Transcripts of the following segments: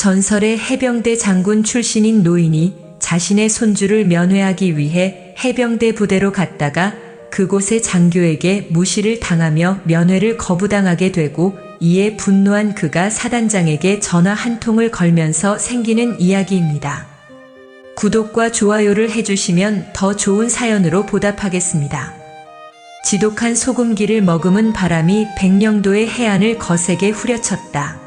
전설의 해병대 장군 출신인 노인이 자신의 손주를 면회하기 위해 해병대 부대로 갔다가 그곳의 장교에게 무시를 당하며 면회를 거부당하게 되고, 이에 분노한 그가 사단장에게 전화 한 통을 걸면서 생기는 이야기입니다. 구독과 좋아요를 해주시면 더 좋은 사연으로 보답하겠습니다. 지독한 소금기를 머금은 바람이 백령도의 해안을 거세게 후려쳤다.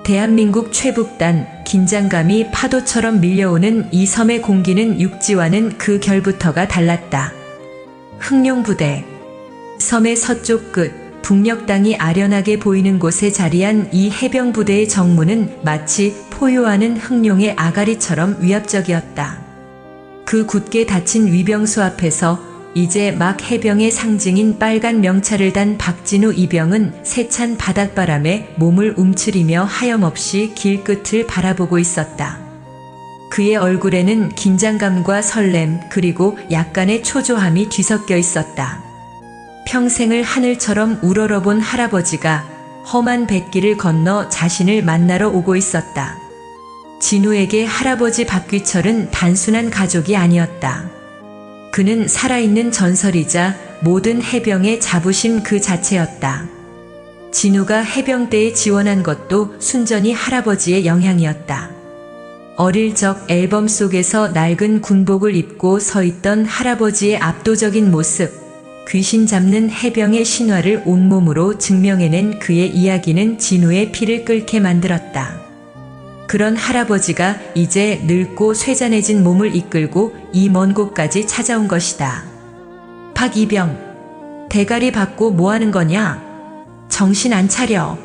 대한민국 최북단, 긴장감이 파도처럼 밀려오는 이 섬의 공기는 육지와는 그 결부터가 달랐다. 흑룡부대. 섬의 서쪽 끝, 북녘 땅이 아련하게 보이는 곳에 자리한 이 해병부대의 정문은 마치 포효하는 흑룡의 아가리처럼 위압적이었다. 그 굳게 닫힌 위병소 앞에서 이제 막 해병의 상징인 빨간 명찰을 단 박진우 이병은 세찬 바닷바람에 몸을 움츠리며 하염없이 길 끝을 바라보고 있었다. 그의 얼굴에는 긴장감과 설렘, 그리고 약간의 초조함이 뒤섞여 있었다. 평생을 하늘처럼 우러러본 할아버지가 험한 뱃길을 건너 자신을 만나러 오고 있었다. 진우에게 할아버지 박귀철은 단순한 가족이 아니었다. 그는 살아있는 전설이자 모든 해병의 자부심 그 자체였다. 진우가 해병대에 지원한 것도 순전히 할아버지의 영향이었다. 어릴 적 앨범 속에서 낡은 군복을 입고 서 있던 할아버지의 압도적인 모습, 귀신 잡는 해병의 신화를 온몸으로 증명해낸 그의 이야기는 진우의 피를 끓게 만들었다. 그런 할아버지가 이제 늙고 쇠잔해진 몸을 이끌고 이 먼 곳까지 찾아온 것이다. 박이병, 대가리 받고 뭐하는 거냐? 정신 안 차려.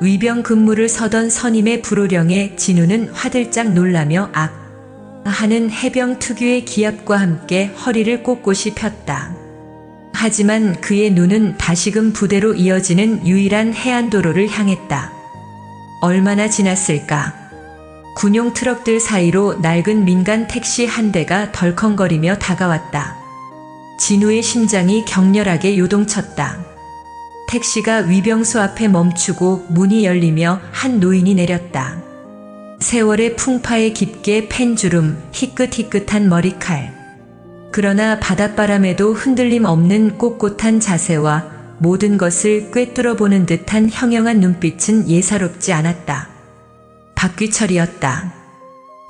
위병 근무를 서던 선임의 불호령에 진우는 화들짝 놀라며 하는 해병 특유의 기압과 함께 허리를 꼿꼿이 폈다. 하지만 그의 눈은 다시금 부대로 이어지는 유일한 해안도로를 향했다. 얼마나 지났을까? 군용 트럭들 사이로 낡은 민간 택시 한 대가 덜컹거리며 다가왔다. 진우의 심장이 격렬하게 요동쳤다. 택시가 위병소 앞에 멈추고 문이 열리며 한 노인이 내렸다. 세월의 풍파에 깊게 팬 주름, 희끗희끗한 머리칼. 그러나 바닷바람에도 흔들림 없는 꼿꼿한 자세와 모든 것을 꿰뚫어보는 듯한 형형한 눈빛은 예사롭지 않았다. 박귀철이었다.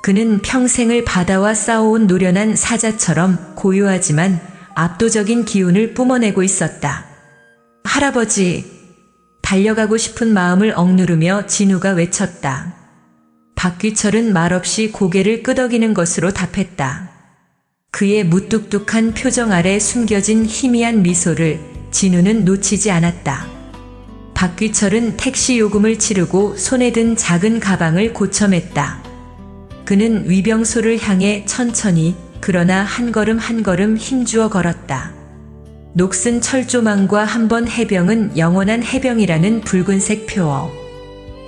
그는 평생을 바다와 싸워온 노련한 사자처럼 고요하지만 압도적인 기운을 뿜어내고 있었다. 할아버지! 달려가고 싶은 마음을 억누르며 진우가 외쳤다. 박귀철은 말없이 고개를 끄덕이는 것으로 답했다. 그의 무뚝뚝한 표정 아래 숨겨진 희미한 미소를 진우는 놓치지 않았다. 박귀철은 택시 요금을 치르고 손에 든 작은 가방을 고쳐맸다. 그는 위병소를 향해 천천히, 그러나 한 걸음 한 걸음 힘주어 걸었다. 녹슨 철조망과 한 번 해병은 영원한 해병이라는 붉은색 표어.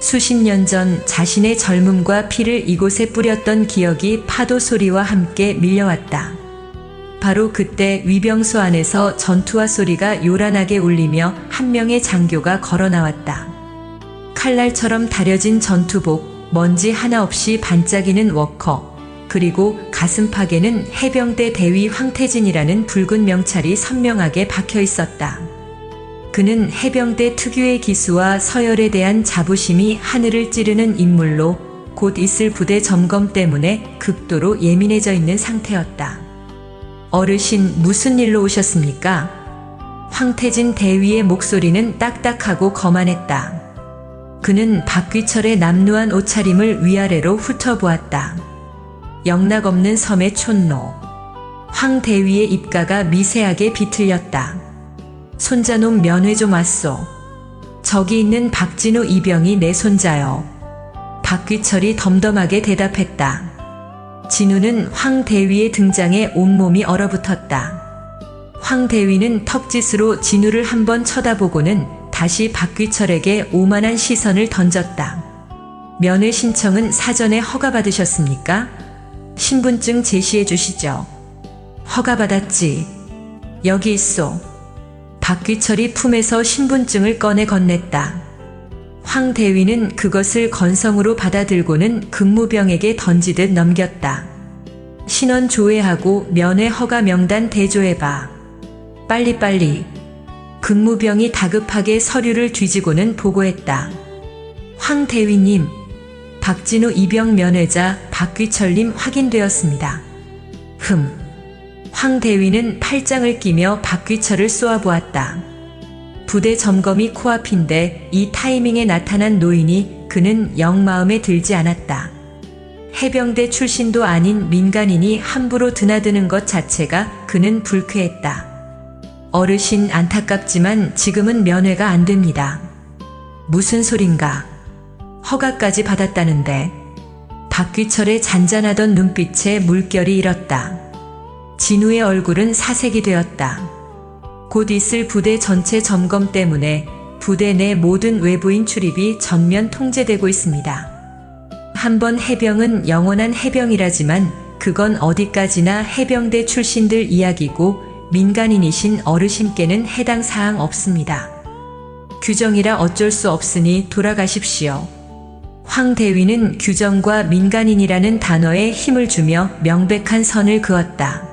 수십 년 전 자신의 젊음과 피를 이곳에 뿌렸던 기억이 파도 소리와 함께 밀려왔다. 바로 그때 위병소 안에서 전투화 소리가 요란하게 울리며 한 명의 장교가 걸어 나왔다. 칼날처럼 다려진 전투복, 먼지 하나 없이 반짝이는 워커, 그리고 가슴팍에는 해병대 대위 황태진이라는 붉은 명찰이 선명하게 박혀 있었다. 그는 해병대 특유의 기수와 서열에 대한 자부심이 하늘을 찌르는 인물로 곧 있을 부대 점검 때문에 극도로 예민해져 있는 상태였다. 어르신, 무슨 일로 오셨습니까? 황태진 대위의 목소리는 딱딱하고 거만했다. 그는 박귀철의 남루한 옷차림을 위아래로 훑어보았다. 영락없는 섬의 촌노. 황 대위의 입가가 미세하게 비틀렸다. 손자놈 면회 좀 왔소. 저기 있는 박진우 이병이 내 손자요. 박귀철이 덤덤하게 대답했다. 진우는 황 대위의 등장에 온몸이 얼어붙었다. 황 대위는 턱짓으로 진우를 한번 쳐다보고는 다시 박귀철에게 오만한 시선을 던졌다. 면회 신청은 사전에 허가받으셨습니까? 신분증 제시해 주시죠. 허가받았지. 여기 있소. 박귀철이 품에서 신분증을 꺼내 건넸다. 황 대위는 그것을 건성으로 받아들고는 근무병에게 던지듯 넘겼다. 신원 조회하고 면회 허가 명단 대조해봐. 빨리빨리. 근무병이 다급하게 서류를 뒤지고는 보고했다. 황 대위님, 박진우 이병 면회자 박귀철님 확인되었습니다. 황 대위는 팔짱을 끼며 박귀철을 쏘아보았다. 부대 점검이 코앞인데 이 타이밍에 나타난 노인이 그는 영 마음에 들지 않았다. 해병대 출신도 아닌 민간인이 함부로 드나드는 것 자체가 그는 불쾌했다. 어르신 안타깝지만 지금은 면회가 안 됩니다. 무슨 소린가? 허가까지 받았다는데. 박귀철의 잔잔하던 눈빛에 물결이 일었다. 진우의 얼굴은 사색이 되었다. 곧 있을 부대 전체 점검 때문에 부대 내 모든 외부인 출입이 전면 통제되고 있습니다. 한번 해병은 영원한 해병이라지만 그건 어디까지나 해병대 출신들 이야기고 민간인이신 어르신께는 해당 사항 없습니다. 규정이라 어쩔 수 없으니 돌아가십시오. 황 대위는 규정과 민간인이라는 단어에 힘을 주며 명백한 선을 그었다.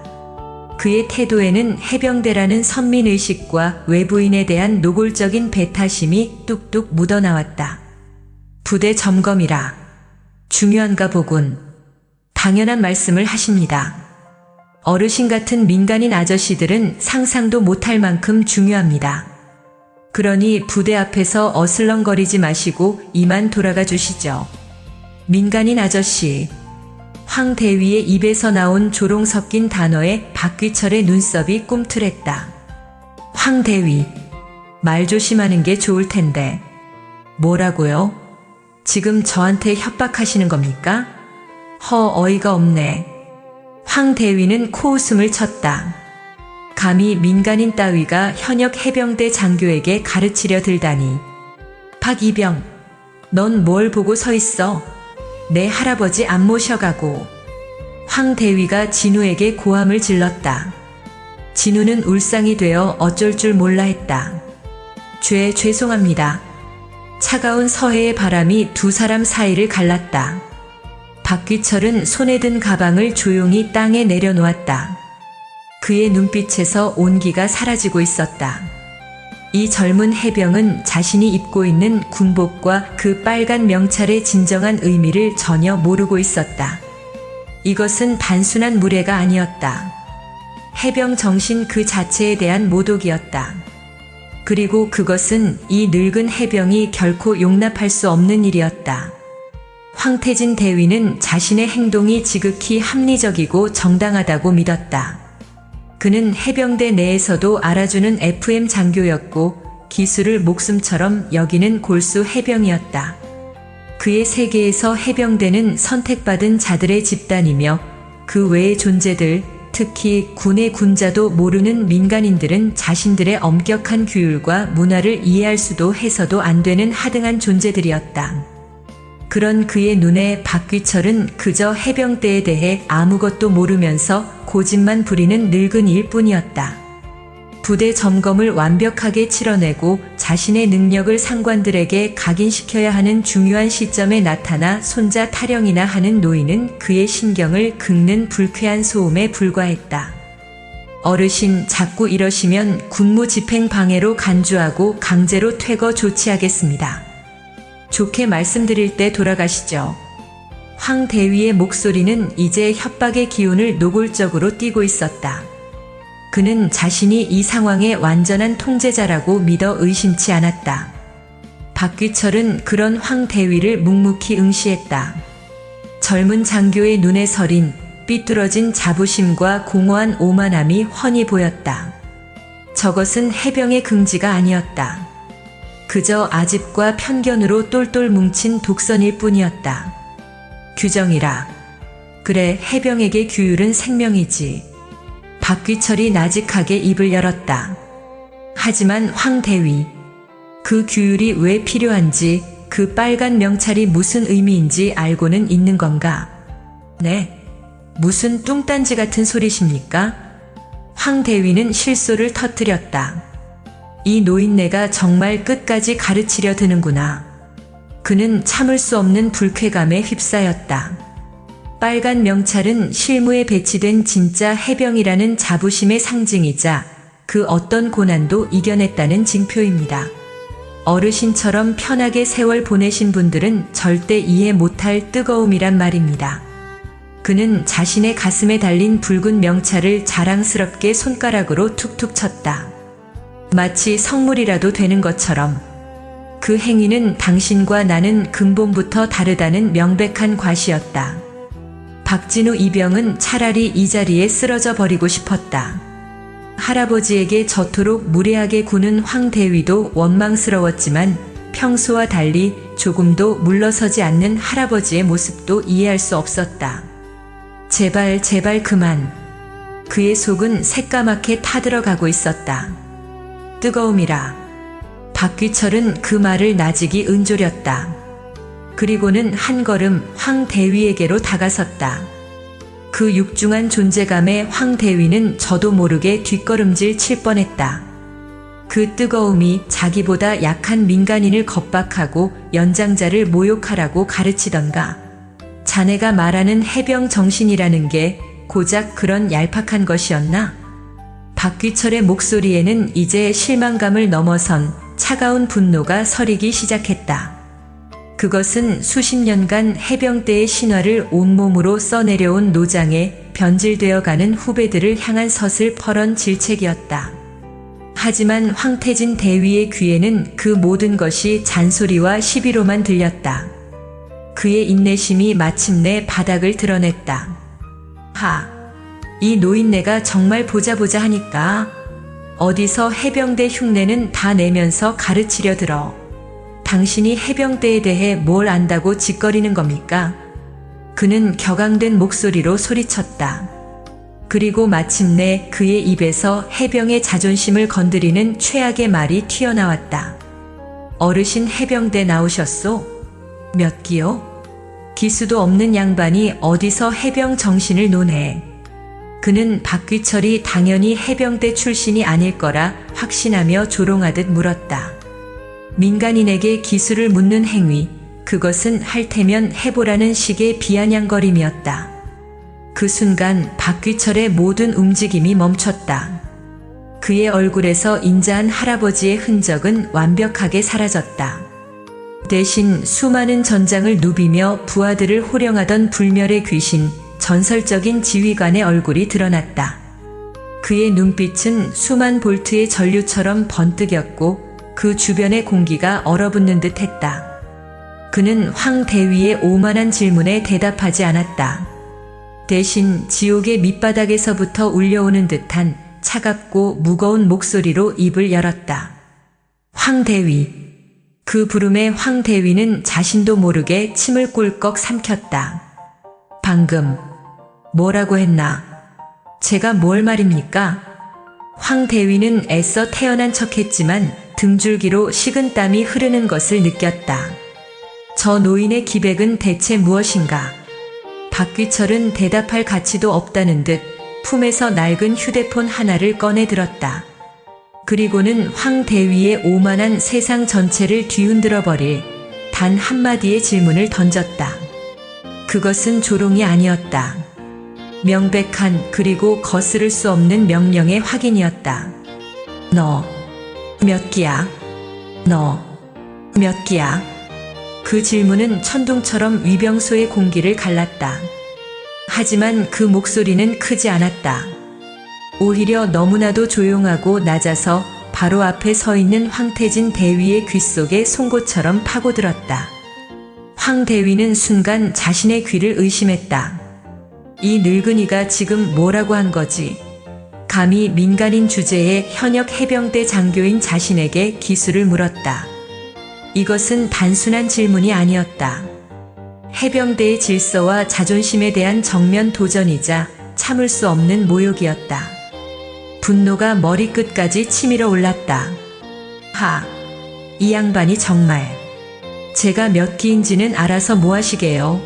그의 태도에는 해병대라는 선민의식과 외부인에 대한 노골적인 배타심이 뚝뚝 묻어나왔다. 부대 점검이라. 중요한가 보군. 당연한 말씀을 하십니다. 어르신 같은 민간인 아저씨들은 상상도 못할 만큼 중요합니다. 그러니 부대 앞에서 어슬렁거리지 마시고 이만 돌아가 주시죠. 민간인 아저씨. 황 대위의 입에서 나온 조롱 섞인 단어에 박귀철의 눈썹이 꿈틀했다. 황 대위, 말 조심하는 게 좋을 텐데. 뭐라고요? 지금 저한테 협박하시는 겁니까? 어이가 없네. 황 대위는 코웃음을 쳤다. 감히 민간인 따위가 현역 해병대 장교에게 가르치려 들다니. 박이병, 넌 뭘 보고 서 있어? 내 할아버지 안 모셔가고. 황 대위가 진우에게 고함을 질렀다. 진우는 울상이 되어 어쩔 줄 몰라 했다. 죄송합니다. 차가운 서해의 바람이 두 사람 사이를 갈랐다. 박귀철은 손에 든 가방을 조용히 땅에 내려놓았다. 그의 눈빛에서 온기가 사라지고 있었다. 이 젊은 해병은 자신이 입고 있는 군복과 그 빨간 명찰의 진정한 의미를 전혀 모르고 있었다. 이것은 단순한 무례가 아니었다. 해병 정신 그 자체에 대한 모독이었다. 그리고 그것은 이 늙은 해병이 결코 용납할 수 없는 일이었다. 황태진 대위는 자신의 행동이 지극히 합리적이고 정당하다고 믿었다. 그는 해병대 내에서도 알아주는 FM 장교였고 기술을 목숨처럼 여기는 골수 해병이었다. 그의 세계에서 해병대는 선택받은 자들의 집단이며 그 외의 존재들, 특히 군의 군자도 모르는 민간인들은 자신들의 엄격한 규율과 문화를 이해할 수도 해서도 안 되는 하등한 존재들이었다. 그런 그의 눈에 박귀철은 그저 해병대에 대해 아무것도 모르면서 고집만 부리는 늙은이일 뿐이었다. 부대 점검을 완벽하게 치러내고 자신의 능력을 상관들에게 각인시켜야 하는 중요한 시점에 나타나 손자 타령이나 하는 노인은 그의 신경을 긁는 불쾌한 소음에 불과했다. 어르신 자꾸 이러시면 군무집행 방해로 간주하고 강제로 퇴거 조치하겠습니다. 좋게 말씀드릴 때 돌아가시죠. 황 대위의 목소리는 이제 협박의 기운을 노골적으로 띠고 있었다. 그는 자신이 이 상황의 완전한 통제자라고 믿어 의심치 않았다. 박귀철은 그런 황 대위를 묵묵히 응시했다. 젊은 장교의 눈에 서린 삐뚤어진 자부심과 공허한 오만함이 훤히 보였다. 저것은 해병의 긍지가 아니었다. 그저 아집과 편견으로 똘똘 뭉친 독선일 뿐이었다. 규정이라. 그래, 해병에게 규율은 생명이지. 박귀철이 나직하게 입을 열었다. 하지만 황 대위, 그 규율이 왜 필요한지, 그 빨간 명찰이 무슨 의미인지 알고는 있는 건가? 네, 무슨 뚱딴지 같은 소리십니까? 황 대위는 실소를 터뜨렸다. 이 노인네가 정말 끝까지 가르치려 드는구나. 그는 참을 수 없는 불쾌감에 휩싸였다. 빨간 명찰은 실무에 배치된 진짜 해병이라는 자부심의 상징이자 그 어떤 고난도 이겨냈다는 징표입니다. 어르신처럼 편하게 세월 보내신 분들은 절대 이해 못할 뜨거움이란 말입니다. 그는 자신의 가슴에 달린 붉은 명찰을 자랑스럽게 손가락으로 툭툭 쳤다. 마치 성물이라도 되는 것처럼. 그 행위는 당신과 나는 근본부터 다르다는 명백한 과시였다. 박진우 이병은 차라리 이 자리에 쓰러져 버리고 싶었다. 할아버지에게 저토록 무례하게 구는 황대위도 원망스러웠지만 평소와 달리 조금도 물러서지 않는 할아버지의 모습도 이해할 수 없었다. 제발 제발 그만. 그의 속은 새까맣게 타들어가고 있었다. 뜨거움이라. 박귀철은 그 말을 나직이 은조렸다. 그리고는 한 걸음 황대위에게로 다가섰다. 그 육중한 존재감에 황대위는 저도 모르게 뒷걸음질 칠 뻔했다. 그 뜨거움이 자기보다 약한 민간인을 겁박하고 연장자를 모욕하라고 가르치던가. 자네가 말하는 해병 정신이라는 게 고작 그런 얄팍한 것이었나? 박귀철의 목소리에는 이제 실망감을 넘어선 차가운 분노가 서리기 시작했다. 그것은 수십 년간 해병대의 신화를 온몸으로 써내려온 노장에 변질되어 가는 후배들을 향한 서슬퍼런 질책이었다. 하지만 황태진 대위의 귀에는 그 모든 것이 잔소리와 시비로만 들렸다. 그의 인내심이 마침내 바닥을 드러냈다. 이 노인네가 정말 보자 하니까 어디서 해병대 흉내는 다 내면서 가르치려 들어. 당신이 해병대에 대해 뭘 안다고 짓거리는 겁니까? 그는 격앙된 목소리로 소리쳤다. 그리고 마침내 그의 입에서 해병의 자존심을 건드리는 최악의 말이 튀어나왔다. 어르신 해병대 나오셨소? 몇 기요? 기수도 없는 양반이 어디서 해병 정신을 논해. 그는 박귀철이 당연히 해병대 출신이 아닐 거라 확신하며 조롱하듯 물었다. 민간인에게 기수를 묻는 행위, 그것은 할 테면 해보라는 식의 비아냥거림이었다. 그 순간 박귀철의 모든 움직임이 멈췄다. 그의 얼굴에서 인자한 할아버지의 흔적은 완벽하게 사라졌다. 대신 수많은 전장을 누비며 부하들을 호령하던 불멸의 귀신, 전설적인 지휘관의 얼굴이 드러났다. 그의 눈빛은 수만 볼트의 전류처럼 번뜩였고 그 주변의 공기가 얼어붙는 듯 했다. 그는 황대위의 오만한 질문에 대답하지 않았다. 대신 지옥의 밑바닥에서부터 울려오는 듯한 차갑고 무거운 목소리로 입을 열었다. 황대위. 그 부름에 황대위는 자신도 모르게 침을 꿀꺽 삼켰다. 방금 뭐라고 했나? 제가 뭘 말입니까? 황대위는 애써 태어난 척했지만 등줄기로 식은땀이 흐르는 것을 느꼈다. 저 노인의 기백은 대체 무엇인가? 박귀철은 대답할 가치도 없다는 듯 품에서 낡은 휴대폰 하나를 꺼내 들었다. 그리고는 황대위의 오만한 세상 전체를 뒤흔들어 버릴 단 한마디의 질문을 던졌다. 그것은 조롱이 아니었다. 명백한 그리고 거스를 수 없는 명령의 확인이었다. 너 몇 기야? 너 몇 기야? 그 질문은 천둥처럼 위병소의 공기를 갈랐다. 하지만 그 목소리는 크지 않았다. 오히려 너무나도 조용하고 낮아서 바로 앞에 서 있는 황태진 대위의 귓속에 송곳처럼 파고들었다. 황대위는 순간 자신의 귀를 의심했다. 이 늙은이가 지금 뭐라고 한 거지? 감히 민간인 주제에 현역 해병대 장교인 자신에게 기수를 물었다. 이것은 단순한 질문이 아니었다. 해병대의 질서와 자존심에 대한 정면 도전이자 참을 수 없는 모욕이었다. 분노가 머리끝까지 치밀어 올랐다. 이 양반이 정말 제가 몇 기인지는 알아서 뭐하시게요?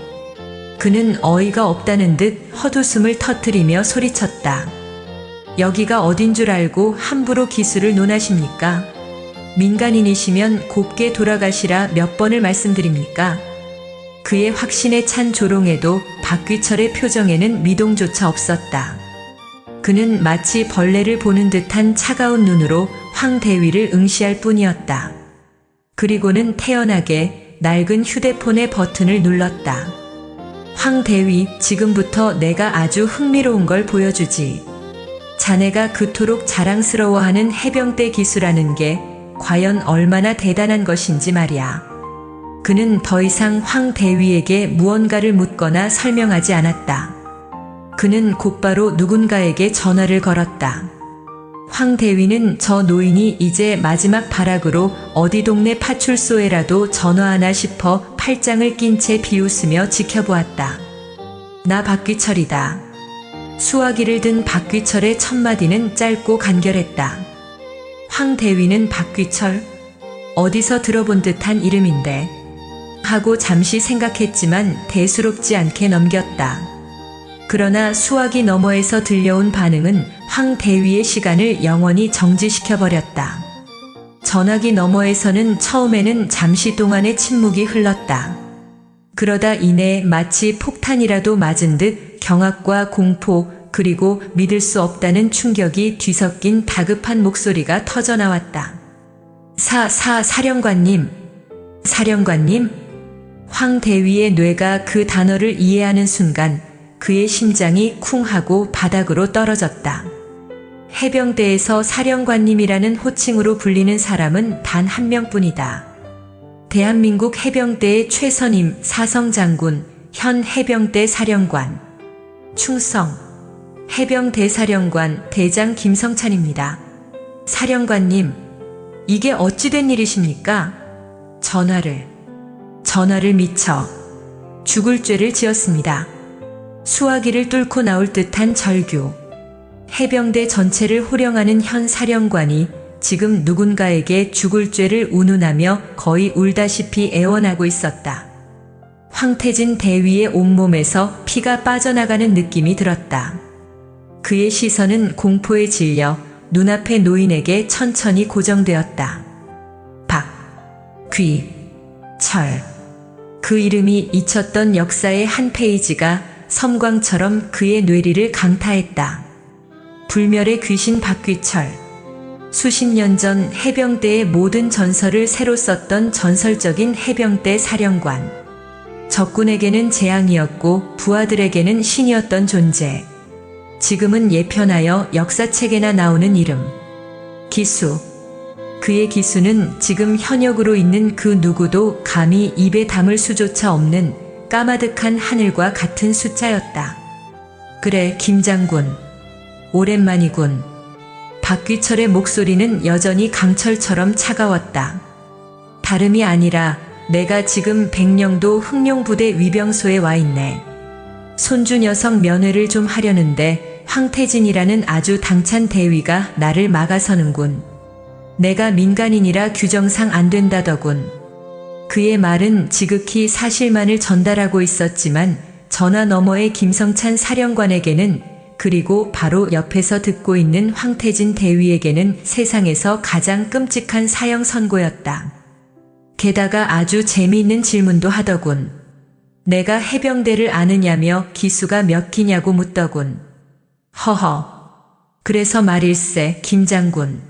그는 어이가 없다는 듯 헛웃음을 터뜨리며 소리쳤다. 여기가 어딘 줄 알고 함부로 기수를 논하십니까? 민간인이시면 곱게 돌아가시라 몇 번을 말씀드립니까? 그의 확신에 찬 조롱에도 박귀철의 표정에는 미동조차 없었다. 그는 마치 벌레를 보는 듯한 차가운 눈으로 황대위를 응시할 뿐이었다. 그리고는 태연하게 낡은 휴대폰의 버튼을 눌렀다. 황대위, 지금부터 내가 아주 흥미로운 걸 보여주지. 자네가 그토록 자랑스러워하는 해병대 기수라는 게 과연 얼마나 대단한 것인지 말이야. 그는 더 이상 황대위에게 무언가를 묻거나 설명하지 않았다. 그는 곧바로 누군가에게 전화를 걸었다. 황대위는 저 노인이 이제 마지막 발악으로 어디 동네 파출소에라도 전화하나 싶어 팔짱을 낀 채 비웃으며 지켜보았다. 나 박귀철이다. 수화기를 든 박귀철의 첫마디는 짧고 간결했다. 황대위는 박귀철? 어디서 들어본 듯한 이름인데 하고 잠시 생각했지만 대수롭지 않게 넘겼다. 그러나 수화기 너머에서 들려온 반응은 황대위의 시간을 영원히 정지시켜버렸다. 전화기 너머에서는 처음에는 잠시 동안의 침묵이 흘렀다. 그러다 이내 마치 폭탄이라도 맞은 듯 경악과 공포 그리고 믿을 수 없다는 충격이 뒤섞인 다급한 목소리가 터져나왔다. 사령관님. 사령관님? 황대위의 뇌가 그 단어를 이해하는 순간 그의 심장이 쿵 하고 바닥으로 떨어졌다. 해병대에서 사령관님이라는 호칭으로 불리는 사람은 단 한 명뿐이다. 대한민국 해병대의 최선임 사성장군, 현 해병대 사령관. 충성. 해병대사령관 대장 김성찬입니다. 사령관님, 이게 어찌된 일이십니까? 전화를 미쳐 죽을 죄를 지었습니다. 수화기를 뚫고 나올 듯한 절규. 해병대 전체를 호령하는 현 사령관이 지금 누군가에게 죽을 죄를 운운하며 거의 울다시피 애원하고 있었다. 황태진 대위의 온몸에서 피가 빠져나가는 느낌이 들었다. 그의 시선은 공포에 질려 눈앞의 노인에게 천천히 고정되었다. 박귀철. 그 이름이 잊혔던 역사의 한 페이지가 섬광처럼 그의 뇌리를 강타했다. 불멸의 귀신 박귀철. 수십 년 전 해병대의 모든 전설을 새로 썼던 전설적인 해병대 사령관. 적군에게는 재앙이었고 부하들에게는 신이었던 존재. 지금은 예편하여 역사책에나 나오는 이름. 기수. 그의 기수는 지금 현역으로 있는 그 누구도 감히 입에 담을 수조차 없는 까마득한 하늘과 같은 숫자였다. 그래, 김장군. 오랜만이군. 박귀철의 목소리는 여전히 강철처럼 차가웠다. 다름이 아니라 내가 지금 백령도 흑룡부대 위병소에 와 있네. 손주 녀석 면회를 좀 하려는데 황태진이라는 아주 당찬 대위가 나를 막아서는군. 내가 민간인이라 규정상 안 된다더군. 그의 말은 지극히 사실만을 전달하고 있었지만 전화 너머의 김성찬 사령관에게는 그리고 바로 옆에서 듣고 있는 황태진 대위에게는 세상에서 가장 끔찍한 사형 선고였다. 게다가 아주 재미있는 질문도 하더군. 내가 해병대를 아느냐며 기수가 몇 기냐고 묻더군. 허허. 그래서 말일세, 김장군.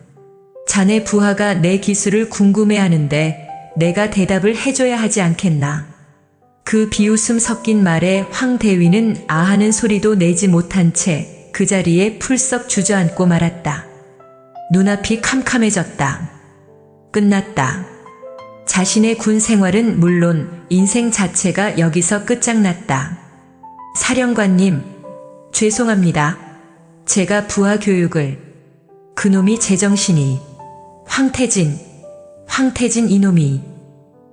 자네 부하가 내 기수를 궁금해하는데 내가 대답을 해줘야 하지 않겠나. 그 비웃음 섞인 말에 황대위는 아하는 소리도 내지 못한 채 그 자리에 풀썩 주저앉고 말았다. 눈앞이 캄캄해졌다. 끝났다. 자신의 군 생활은 물론 인생 자체가 여기서 끝장났다. 사령관님, 죄송합니다. 제가 부하 교육을. 그놈이 제정신이. 황태진 이놈이.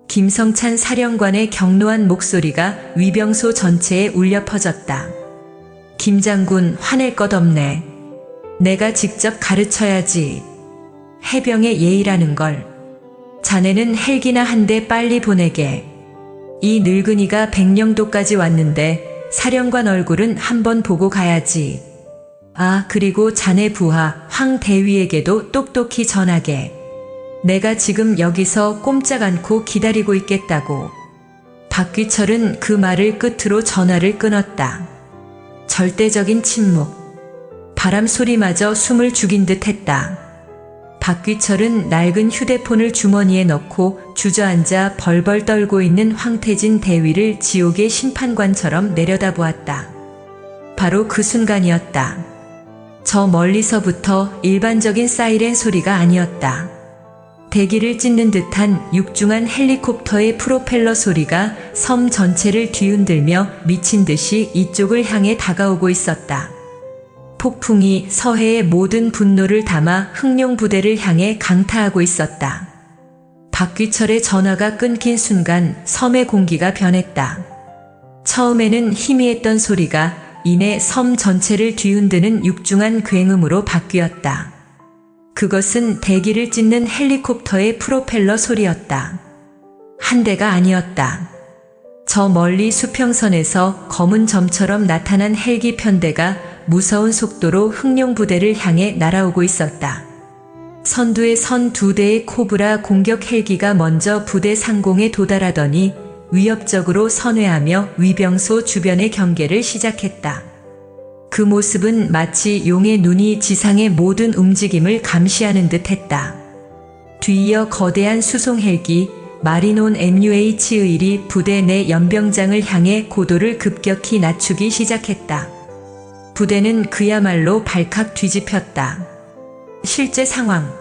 김성찬 사령관의 격노한 목소리가 위병소 전체에 울려 퍼졌다. 김장군, 화낼 것 없네. 내가 직접 가르쳐야지. 해병의 예의라는 걸. 자네는 헬기나 한 대 빨리 보내게. 이 늙은이가 백령도까지 왔는데 사령관 얼굴은 한번 보고 가야지. 아, 그리고 자네 부하 황 대위에게도 똑똑히 전하게. 내가 지금 여기서 꼼짝 않고 기다리고 있겠다고. 박귀철은 그 말을 끝으로 전화를 끊었다. 절대적인 침묵. 바람 소리마저 숨을 죽인 듯 했다. 박귀철은 낡은 휴대폰을 주머니에 넣고 주저앉아 벌벌 떨고 있는 황태진 대위를 지옥의 심판관처럼 내려다보았다. 바로 그 순간이었다. 저 멀리서부터 일반적인 사이렌 소리가 아니었다. 대기를 찢는 듯한 육중한 헬리콥터의 프로펠러 소리가 섬 전체를 뒤흔들며 미친 듯이 이쪽을 향해 다가오고 있었다. 폭풍이 서해의 모든 분노를 담아 흑룡 부대를 향해 강타하고 있었다. 박귀철의 전화가 끊긴 순간 섬의 공기가 변했다. 처음에는 희미했던 소리가 이내 섬 전체를 뒤흔드는 육중한 굉음으로 바뀌었다. 그것은 대기를 찢는 헬리콥터의 프로펠러 소리였다. 한 대가 아니었다. 저 멀리 수평선에서 검은 점처럼 나타난 헬기 편대가 무서운 속도로 흑룡 부대를 향해 날아오고 있었다. 선두에 선 2대의 코브라 공격 헬기가 먼저 부대 상공에 도달하더니 위협적으로 선회하며 위병소 주변의 경계를 시작했다. 그 모습은 마치 용의 눈이 지상의 모든 움직임을 감시하는 듯 했다. 뒤이어 거대한 수송 헬기 마리논 MUH-1이 부대 내 연병장을 향해 고도를 급격히 낮추기 시작했다. 부대는 그야말로 발칵 뒤집혔다. 실제 상황.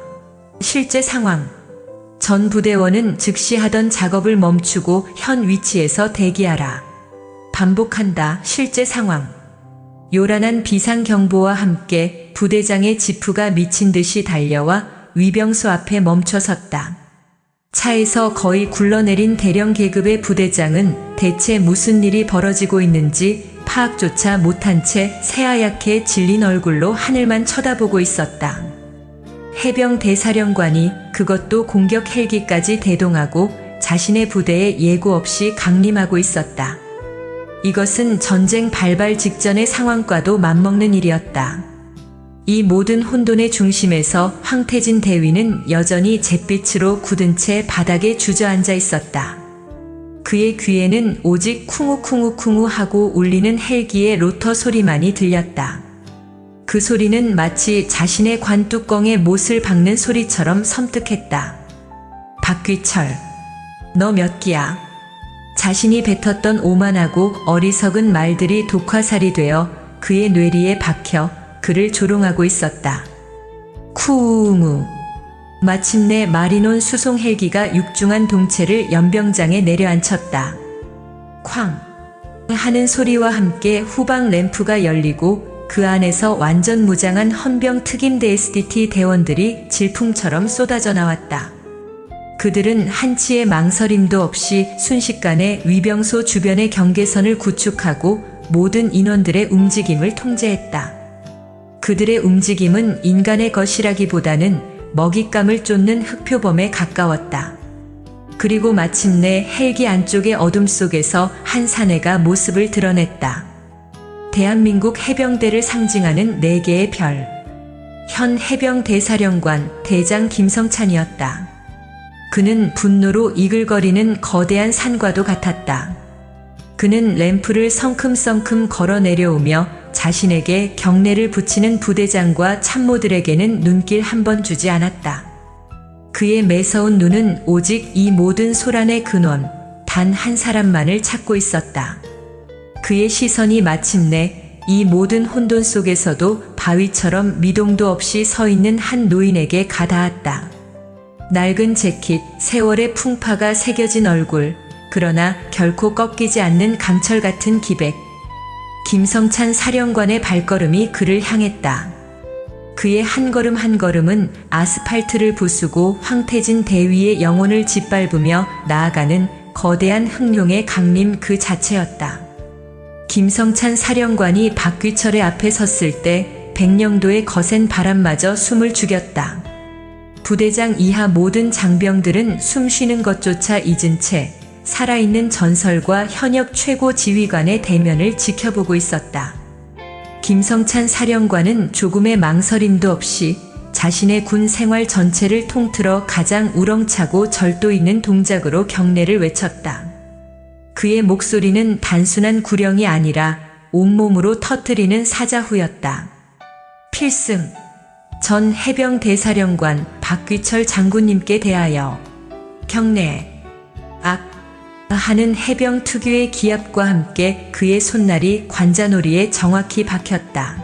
전 부대원은 즉시 하던 작업을 멈추고 현 위치에서 대기하라. 반복한다. 실제 상황. 요란한 비상경보와 함께 부대장의 지프가 미친 듯이 달려와 위병소 앞에 멈춰섰다. 차에서 거의 굴러내린 대령 계급의 부대장은 대체 무슨 일이 벌어지고 있는지 파악조차 못한 채 새하얗게 질린 얼굴로 하늘만 쳐다보고 있었다. 해병 대사령관이 그것도 공격 헬기까지 대동하고 자신의 부대에 예고 없이 강림하고 있었다. 이것은 전쟁 발발 직전의 상황과도 맞먹는 일이었다. 이 모든 혼돈의 중심에서 황태진 대위는 여전히 잿빛으로 굳은 채 바닥에 주저앉아 있었다. 그의 귀에는 오직 쿵우쿵우쿵우 하고 울리는 헬기의 로터 소리만이 들렸다. 그 소리는 마치 자신의 관뚜껑에 못을 박는 소리처럼 섬뜩했다. 박귀철, 너 몇 기야? 자신이 뱉었던 오만하고 어리석은 말들이 독화살이 되어 그의 뇌리에 박혀 그를 조롱하고 있었다. 쿵우. 마침내 마리논 수송 헬기가 육중한 동체를 연병장에 내려앉혔다. 쾅 하는 소리와 함께 후방 램프가 열리고 그 안에서 완전 무장한 헌병 특임대 SDT 대원들이 질풍처럼 쏟아져 나왔다. 그들은 한치의 망설임도 없이 순식간에 위병소 주변의 경계선을 구축하고 모든 인원들의 움직임을 통제했다. 그들의 움직임은 인간의 것이라기보다는 먹잇감을 쫓는 흑표범에 가까웠다. 그리고 마침내 헬기 안쪽의 어둠 속에서 한 사내가 모습을 드러냈다. 대한민국 해병대를 상징하는 4개의 별. 현 해병 대사령관 대장 김성찬이었다. 그는 분노로 이글거리는 거대한 산과도 같았다. 그는 램프를 성큼성큼 걸어 내려오며 자신에게 경례를 붙이는 부대장과 참모들에게는 눈길 한 번 주지 않았다. 그의 매서운 눈은 오직 이 모든 소란의 근원, 단 한 사람만을 찾고 있었다. 그의 시선이 마침내 이 모든 혼돈 속에서도 바위처럼 미동도 없이 서 있는 한 노인에게 가닿았다. 낡은 재킷, 세월의 풍파가 새겨진 얼굴, 그러나 결코 꺾이지 않는 강철 같은 기백. 김성찬 사령관의 발걸음이 그를 향했다. 그의 한 걸음 한 걸음은 아스팔트를 부수고 황태진 대위의 영혼을 짓밟으며 나아가는 거대한 흑룡의 강림 그 자체였다. 김성찬 사령관이 박귀철의 앞에 섰을 때 백령도의 거센 바람마저 숨을 죽였다. 부대장 이하 모든 장병들은 숨쉬는 것조차 잊은 채 살아있는 전설과 현역 최고 지휘관의 대면을 지켜보고 있었다. 김성찬 사령관은 조금의 망설임도 없이 자신의 군 생활 전체를 통틀어 가장 우렁차고 절도 있는 동작으로 경례를 외쳤다. 그의 목소리는 단순한 구령이 아니라 온몸으로 터뜨리는 사자후였다. 필승! 전 해병대사령관 박귀철 장군님께 대하여 경례! 하는 해병 특유의 기압과 함께 그의 손날이 관자놀이에 정확히 박혔다.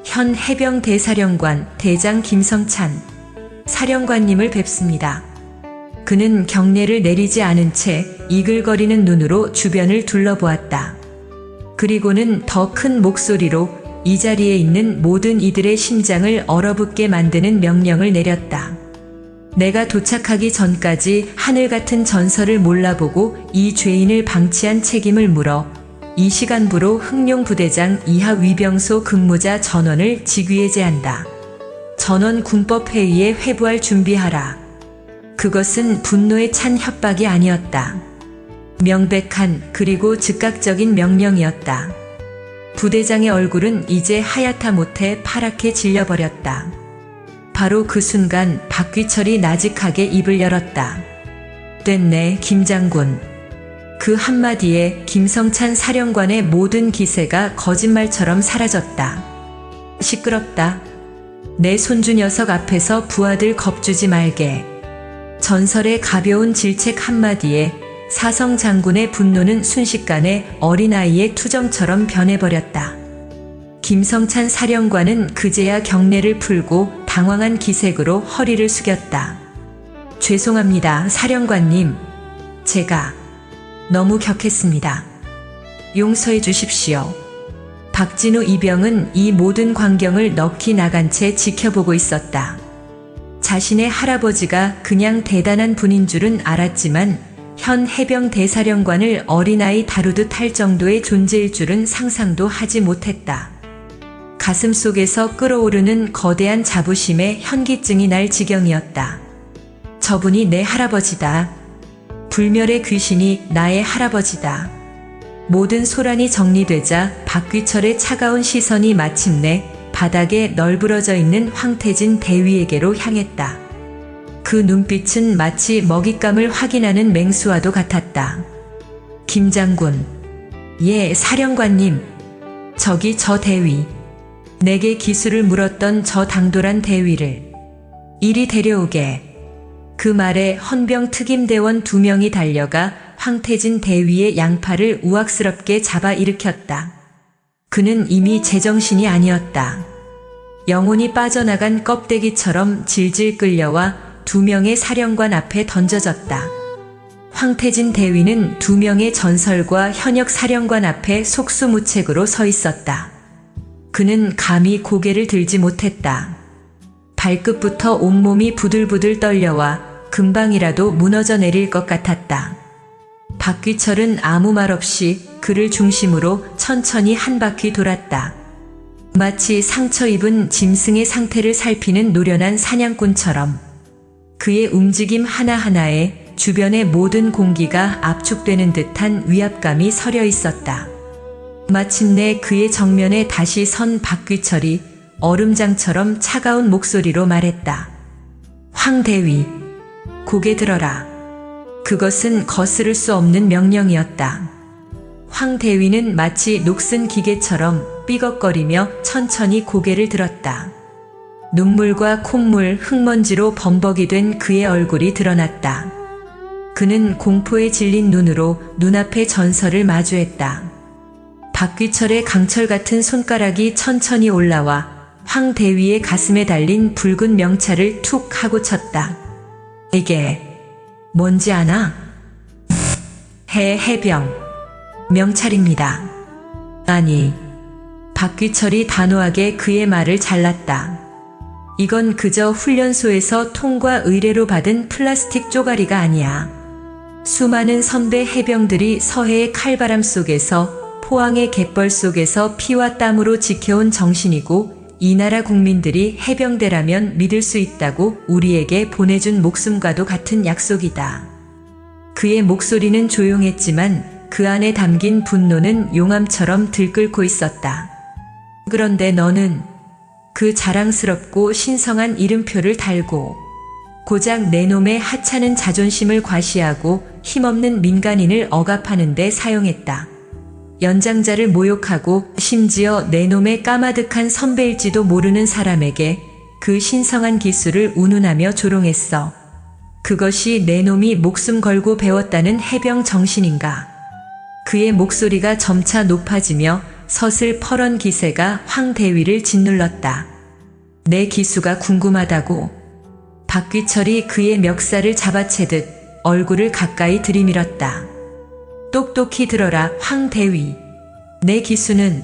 현 해병대사령관 대장 김성찬 사령관님을 뵙습니다. 그는 경례를 내리지 않은 채 이글거리는 눈으로 주변을 둘러보았다. 그리고는 더 큰 목소리로 이 자리에 있는 모든 이들의 심장을 얼어붙게 만드는 명령을 내렸다. 내가 도착하기 전까지 하늘 같은 전설을 몰라보고 이 죄인을 방치한 책임을 물어 이 시간부로 흑룡부대장 이하 위병소 근무자 전원을 직위에 제한다. 전원 군법회의에 회부할 준비하라. 그것은 분노에 찬 협박이 아니었다. 명백한 그리고 즉각적인 명령이었다. 부대장의 얼굴은 이제 하얗다 못해 파랗게 질려버렸다. 바로 그 순간 박귀철이 나직하게 입을 열었다. 됐네, 김장군. 그 한마디에 김성찬 사령관의 모든 기세가 거짓말처럼 사라졌다. 시끄럽다. 내 손주 녀석 앞에서 부하들 겁주지 말게. 전설의 가벼운 질책 한마디에 사성 장군의 분노는 순식간에 어린아이의 투정처럼 변해버렸다. 김성찬 사령관은 그제야 경례를 풀고 당황한 기색으로 허리를 숙였다. 죄송합니다, 사령관님. 제가 너무 격했습니다. 용서해 주십시오. 박진우 이병은 이 모든 광경을 넋이 나간 채 지켜보고 있었다. 자신의 할아버지가 그냥 대단한 분인 줄은 알았지만 현 해병 대사령관을 어린아이 다루듯 할 정도의 존재일 줄은 상상도 하지 못했다. 가슴 속에서 끓어오르는 거대한 자부심에 현기증이 날 지경이었다. 저분이 내 할아버지다. 불멸의 귀신이 나의 할아버지다. 모든 소란이 정리되자 박귀철의 차가운 시선이 마침내 바닥에 널브러져 있는 황태진 대위에게로 향했다. 그 눈빛은 마치 먹잇감을 확인하는 맹수와도 같았다. 김장군. 예, 사령관님. 저기 저 대위. 내게 기술을 물었던 저 당돌한 대위를 이리 데려오게. 그 말에 헌병 특임대원 2명이 달려가 황태진 대위의 양팔을 우악스럽게 잡아 일으켰다. 그는 이미 제정신이 아니었다. 영혼이 빠져나간 껍데기처럼 질질 끌려와 2명의 사령관 앞에 던져졌다. 황태진 대위는 2명의 전설과 현역 사령관 앞에 속수무책으로 서 있었다. 그는 감히 고개를 들지 못했다. 발끝부터 온몸이 부들부들 떨려와 금방이라도 무너져 내릴 것 같았다. 박귀철은 아무 말 없이 그를 중심으로 천천히 한 바퀴 돌았다. 마치 상처 입은 짐승의 상태를 살피는 노련한 사냥꾼처럼 그의 움직임 하나하나에 주변의 모든 공기가 압축되는 듯한 위압감이 서려 있었다. 마침내 그의 정면에 다시 선 박귀철이 얼음장처럼 차가운 목소리로 말했다. 황 대위, 고개 들어라. 그것은 거스를 수 없는 명령이었다. 황 대위는 마치 녹슨 기계처럼 삐걱거리며 천천히 고개를 들었다. 눈물과 콧물, 흙먼지로 범벅이 된 그의 얼굴이 드러났다. 그는 공포에 질린 눈으로 눈앞의 전설을 마주했다. 박귀철의 강철 같은 손가락이 천천히 올라와 황 대위의 가슴에 달린 붉은 명찰을 툭 하고 쳤다. 이게 뭔지 아나? 해병 명찰입니다. 아니, 박귀철이 단호하게 그의 말을 잘랐다. 이건 그저 훈련소에서 통과 의뢰로 받은 플라스틱 쪼가리가 아니야. 수많은 선배 해병들이 서해의 칼바람 속에서 포항의 갯벌 속에서 피와 땀으로 지켜온 정신이고 이 나라 국민들이 해병대라면 믿을 수 있다고 우리에게 보내준 목숨과도 같은 약속이다. 그의 목소리는 조용했지만 그 안에 담긴 분노는 용암처럼 들끓고 있었다. 그런데 너는 그 자랑스럽고 신성한 이름표를 달고 고작 내 놈의 하찮은 자존심을 과시하고 힘없는 민간인을 억압하는 데 사용했다. 연장자를 모욕하고 심지어 내 놈의 까마득한 선배일지도 모르는 사람에게 그 신성한 기술을 운운하며 조롱했어. 그것이 내 놈이 목숨 걸고 배웠다는 해병 정신인가. 그의 목소리가 점차 높아지며 서슬퍼런 기세가 황대위를 짓눌렀다. 내 기수가 궁금하다고. 박귀철이 그의 멱살을 잡아채듯 얼굴을 가까이 들이밀었다. 똑똑히 들어라 황대위. 내 기수는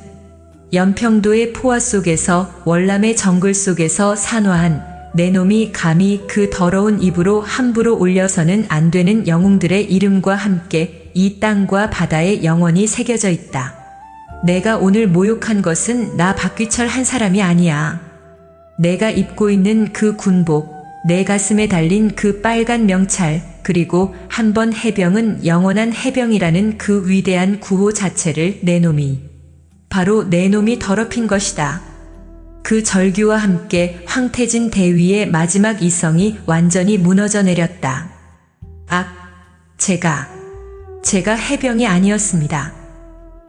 연평도의 포화 속에서 월남의 정글 속에서 산화한 내 놈이 감히 그 더러운 입으로 함부로 올려서는 안 되는 영웅들의 이름과 함께 이 땅과 바다에 영원히 새겨져 있다. 내가 오늘 모욕한 것은 나 박귀철 한 사람이 아니야. 내가 입고 있는 그 군복, 내 가슴에 달린 그 빨간 명찰, 그리고 한 번 해병은 영원한 해병이라는 그 위대한 구호 자체를 내 놈이, 바로 내 놈이 더럽힌 것이다. 그 절규와 함께 황태진 대위의 마지막 이성이 완전히 무너져 내렸다. 제가 해병이 아니었습니다.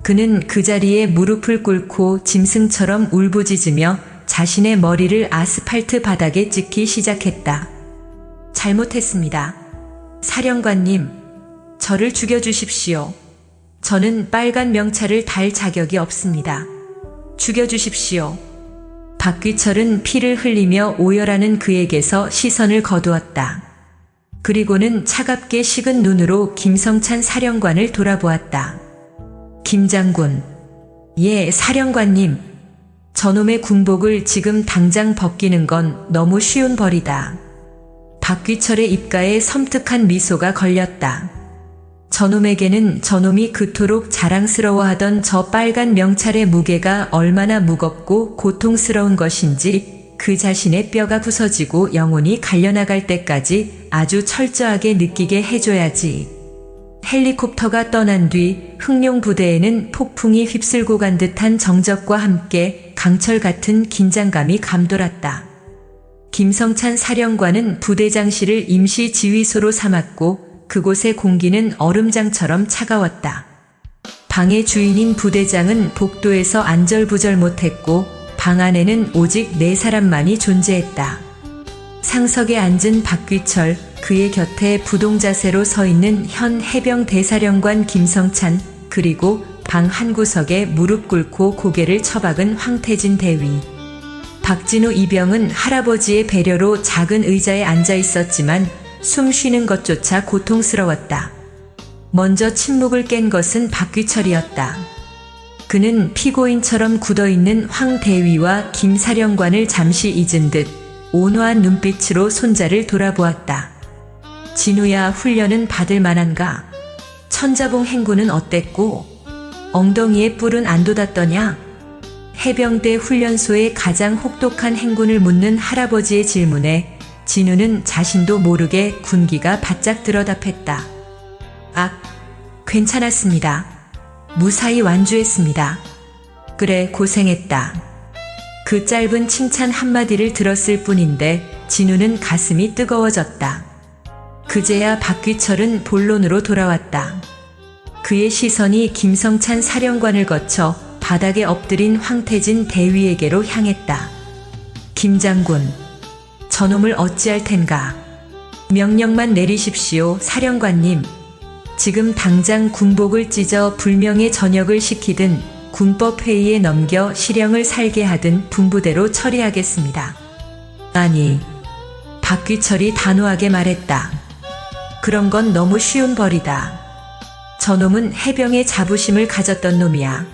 그는 그 자리에 무릎을 꿇고 짐승처럼 울부짖으며 자신의 머리를 아스팔트 바닥에 찍기 시작했다. 잘못했습니다. 사령관님, 저를 죽여주십시오. 저는 빨간 명찰을 달 자격이 없습니다. 죽여주십시오. 박귀철은 피를 흘리며 오열하는 그에게서 시선을 거두었다. 그리고는 차갑게 식은 눈으로 김성찬 사령관을 돌아보았다. 김 장군. 예, 사령관님. 저놈의 군복을 지금 당장 벗기는 건 너무 쉬운 벌이다. 박귀철의 입가에 섬뜩한 미소가 걸렸다. 저놈에게는 저놈이 그토록 자랑스러워하던 저 빨간 명찰의 무게가 얼마나 무겁고 고통스러운 것인지 그 자신의 뼈가 부서지고 영혼이 갈려나갈 때까지 아주 철저하게 느끼게 해줘야지. 헬리콥터가 떠난 뒤 흑룡 부대에는 폭풍이 휩쓸고 간 듯한 정적과 함께 강철 같은 긴장감이 감돌았다. 김성찬 사령관은 부대장실을 임시 지휘소로 삼았고 그곳의 공기는 얼음장처럼 차가웠다. 방의 주인인 부대장은 복도에서 안절부절 못했고 방 안에는 오직 4사람만이 존재했다. 상석에 앉은 박귀철, 그의 곁에 부동자세로 서 있는 현 해병 대사령관 김성찬, 그리고 방 한구석에 무릎 꿇고 고개를 처박은 황태진 대위. 박진우 이병은 할아버지의 배려로 작은 의자에 앉아 있었지만 숨 쉬는 것조차 고통스러웠다. 먼저 침묵을 깬 것은 박귀철이었다. 그는 피고인처럼 굳어있는 황 대위와 김 사령관을 잠시 잊은 듯 온화한 눈빛으로 손자를 돌아보았다. 진우야, 훈련은 받을 만한가? 천자봉 행군은 어땠고? 엉덩이에 뿔은 안 돋았더냐? 해병대 훈련소의 가장 혹독한 행군을 묻는 할아버지의 질문에 진우는 자신도 모르게 군기가 바짝 들어 답했다. 괜찮았습니다. 무사히 완주했습니다. 그래, 고생했다. 그 짧은 칭찬 한마디를 들었을 뿐인데 진우는 가슴이 뜨거워졌다. 그제야 박귀철은 본론으로 돌아왔다. 그의 시선이 김성찬 사령관을 거쳐 바닥에 엎드린 황태진 대위에게로 향했다. 김 장군, 저놈을 어찌할 텐가? 명령만 내리십시오, 사령관님. 지금 당장 군복을 찢어 불명예 전역을 시키든 군법회의에 넘겨 실형을 살게 하든 분부대로 처리하겠습니다. 아니, 박귀철이 단호하게 말했다. 그런 건 너무 쉬운 벌이다. 저놈은 해병의 자부심을 가졌던 놈이야.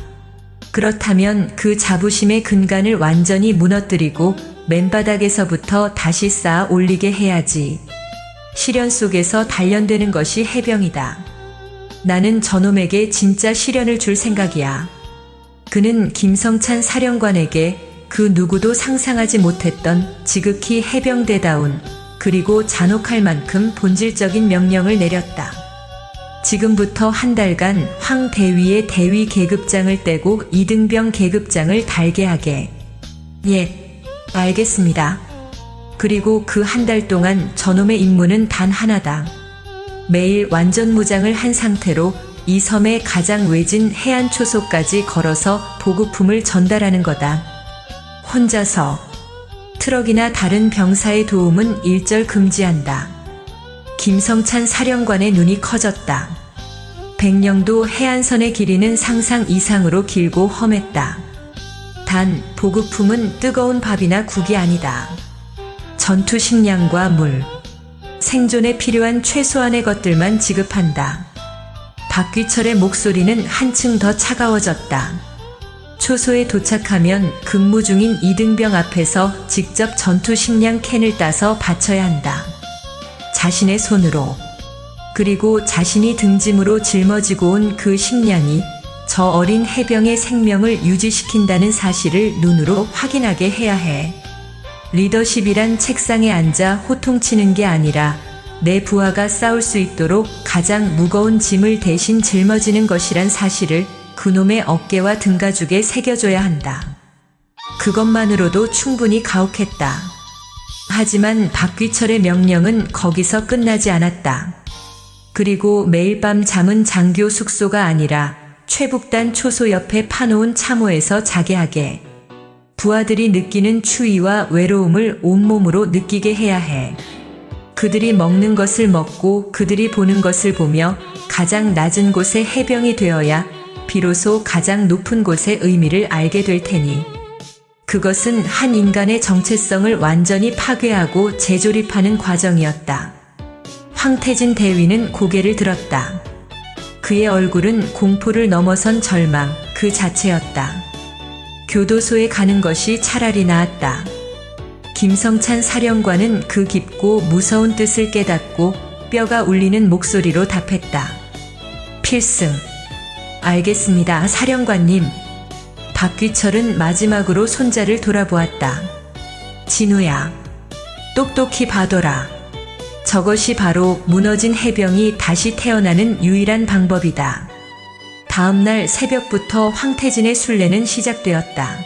그렇다면 그 자부심의 근간을 완전히 무너뜨리고 맨바닥에서부터 다시 쌓아 올리게 해야지. 시련 속에서 단련되는 것이 해병이다. 나는 저놈에게 진짜 시련을 줄 생각이야. 그는 김성찬 사령관에게 그 누구도 상상하지 못했던 지극히 해병대다운 그리고 잔혹할 만큼 본질적인 명령을 내렸다. 지금부터 한 달간 황 대위의 대위 계급장을 떼고 이등병 계급장을 달게 하게. 예, 알겠습니다. 그리고 그 한 달 동안 저놈의 임무는 단 하나다. 매일 완전 무장을 한 상태로 이 섬의 가장 외진 해안 초소까지 걸어서 보급품을 전달하는 거다. 혼자서. 트럭이나 다른 병사의 도움은 일절 금지한다. 김성찬 사령관의 눈이 커졌다. 백령도 해안선의 길이는 상상 이상으로 길고 험했다. 단 보급품은 뜨거운 밥이나 국이 아니다. 전투 식량과 물, 생존에 필요한 최소한의 것들만 지급한다. 박귀철의 목소리는 한층 더 차가워졌다. 초소에 도착하면 근무 중인 이등병 앞에서 직접 전투 식량 캔을 따서 바쳐야 한다. 자신의 손으로. 그리고 자신이 등짐으로 짊어지고 온 그 식량이 저 어린 해병의 생명을 유지시킨다는 사실을 눈으로 확인하게 해야 해. 리더십이란 책상에 앉아 호통치는 게 아니라 내 부하가 싸울 수 있도록 가장 무거운 짐을 대신 짊어지는 것이란 사실을 그놈의 어깨와 등가죽에 새겨줘야 한다. 그것만으로도 충분히 가혹했다. 하지만 박귀철의 명령은 거기서 끝나지 않았다. 그리고 매일 밤 잠은 장교 숙소가 아니라 최북단 초소 옆에 파놓은 참호에서 자게 하게. 부하들이 느끼는 추위와 외로움을 온몸으로 느끼게 해야 해. 그들이 먹는 것을 먹고 그들이 보는 것을 보며 가장 낮은 곳의 해병이 되어야 비로소 가장 높은 곳의 의미를 알게 될 테니. 그것은 한 인간의 정체성을 완전히 파괴하고 재조립하는 과정이었다. 황태진 대위는 고개를 들었다. 그의 얼굴은 공포를 넘어선 절망 그 자체였다. 교도소에 가는 것이 차라리 나았다. 김성찬 사령관은 그 깊고 무서운 뜻을 깨닫고 뼈가 울리는 목소리로 답했다. 필승. 알겠습니다, 사령관님. 박귀철은 마지막으로 손자를 돌아보았다. 진우야, 똑똑히 봐둬라. 저것이 바로 무너진 해병이 다시 태어나는 유일한 방법이다. 다음 날 새벽부터 황태진의 순례는 시작되었다.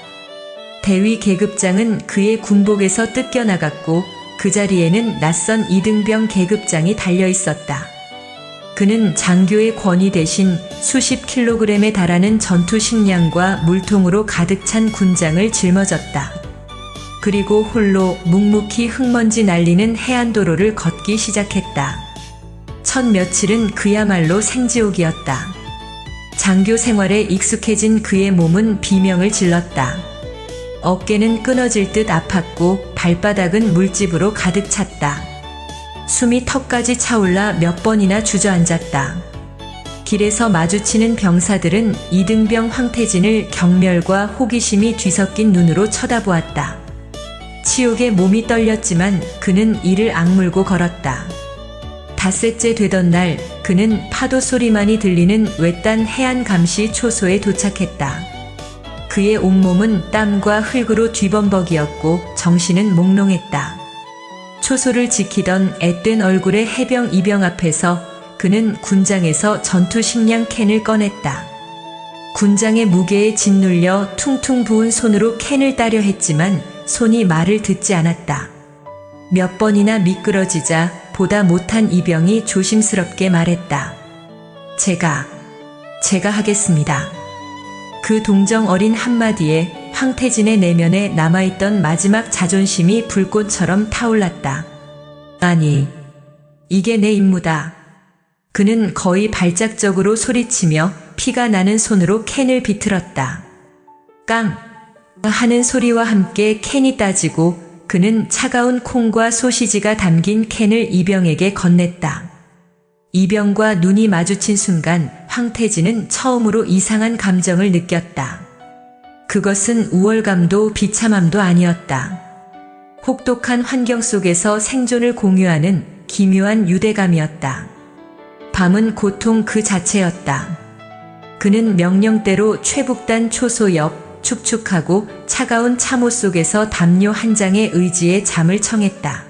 대위 계급장은 그의 군복에서 뜯겨나갔고 그 자리에는 낯선 이등병 계급장이 달려있었다. 그는 장교의 권위 대신 수십 킬로그램에 달하는 전투 식량과 물통으로 가득 찬 군장을 짊어졌다. 그리고 홀로 묵묵히 흙먼지 날리는 해안도로를 걷기 시작했다. 첫 며칠은 그야말로 생지옥이었다. 장교 생활에 익숙해진 그의 몸은 비명을 질렀다. 어깨는 끊어질 듯 아팠고 발바닥은 물집으로 가득 찼다. 숨이 턱까지 차올라 몇 번이나 주저앉았다. 길에서 마주치는 병사들은 이등병 황태진을 경멸과 호기심이 뒤섞인 눈으로 쳐다보았다. 치욕에 몸이 떨렸지만 그는 이를 악물고 걸었다. 닷새째 되던 날 그는 파도 소리만이 들리는 외딴 해안 감시 초소에 도착했다. 그의 온몸은 땀과 흙으로 뒤범벅이었고 정신은 몽롱했다. 초소를 지키던 앳된 얼굴의 해병 이병 앞에서 그는 군장에서 전투 식량 캔을 꺼냈다. 군장의 무게에 짓눌려 퉁퉁 부은 손으로 캔을 따려 했지만 손이 말을 듣지 않았다. 몇 번이나 미끄러지자 보다 못한 이병이 조심스럽게 말했다. 제가 하겠습니다. 그 동정 어린 한마디에 황태진의 내면에 남아있던 마지막 자존심이 불꽃처럼 타올랐다. 아니, 이게 내 임무다. 그는 거의 발작적으로 소리치며 피가 나는 손으로 캔을 비틀었다. 깡! 하는 소리와 함께 캔이 따지고 그는 차가운 콩과 소시지가 담긴 캔을 이병에게 건넸다. 이병과 눈이 마주친 순간 황태진은 처음으로 이상한 감정을 느꼈다. 그것은 우월감도 비참함도 아니었다. 혹독한 환경 속에서 생존을 공유하는 기묘한 유대감이었다. 밤은 고통 그 자체였다. 그는 명령대로 최북단 초소 옆 축축하고 차가운 참호 속에서 담요 한 장의 의지에 잠을 청했다.